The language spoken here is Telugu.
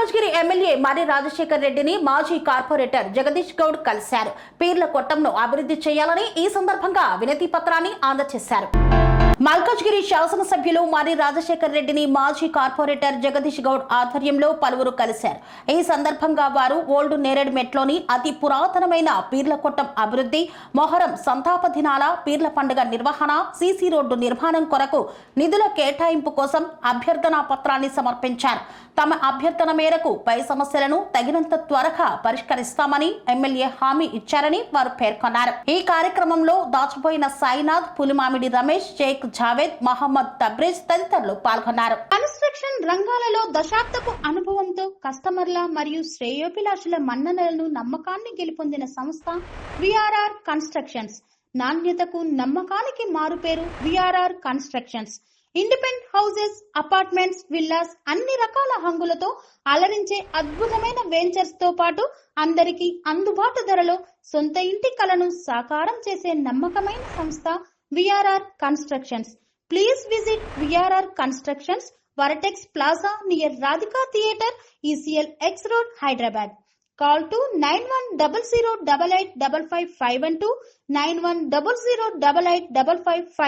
మల్కాజ్గిరి ఎమ్మెల్యే మరి రాజశేఖర్ రెడ్డిని మాజీ కార్పొరేటర్ జగదీష్ గౌడ్ కలిశారు. పీర్ల కొట్టంను అభివృద్ధి చేయాలని ఈ సందర్భంగా వినతి పత్రాన్ని అందజేశారు. మల్కాజ్గిరి శాసనసభ్యులు మరి రాజశేఖర్ రెడ్డిని మాజీ కార్పొరేటర్ జగదీష్ గౌడ్ ఆధ్వర్యంలో పలువురు కలిశారు. ఈ సందర్భంగా వారు ఓల్డ్ నేరేడ్మెట్లోని అతి పురాతనమైన పీర్ల కొట్టం అభివృద్ధి, మొహరం సంతాప దినాల పీర్ల పండుగ నిర్వహణ, సీసీ రోడ్డు నిర్మాణం కొరకు నిధుల కేటాయింపు కోసం అభ్యర్థనా పత్రాన్ని సమర్పించారు. తమ అభ్యర్థన మేరకు పై సమస్యలను తగినంత త్వరగా పరిష్కరిస్తామని ఎమ్మెల్యే హామీ ఇచ్చారని వారు పేర్కొన్నారు. ఈ కార్యక్రమంలో దాచబోయిన సాయినాథ్, పులిమామిడి రమేష్, షేక్ జావేద్, మహమ్మద్ తబ్రేజ్ తదితరులు పాల్గొన్నారు. కన్స్ట్రక్షన్ రంగాలలో దశాబ్దపు అనుభవంతో కస్టమర్ల మరియు శ్రేయోభిలాషుల మన్ననలను, నమ్మకాన్ని గెలుపొందిన సంస్థ విఆర్ఆర్ కన్స్ట్రక్షన్స్. నాణ్యతకు నమ్మకానికి మారుపేరు VRR constructions. Independent houses, apartments, villas అన్ని రకాల హంగులతో అలరించే అద్భుతమైన వెంచర్స్ తో పాటు అందరికీ అందుబాటు ధరలో సొంత ఇంటి కలను సాకారం చేసే నమ్మకమైన సంస్థ VRR constructions. Please visit VRR constructions, Vertex plaza near Radhika theatre, ECL X road, Hyderabad. Call to 910088555512 9100885555.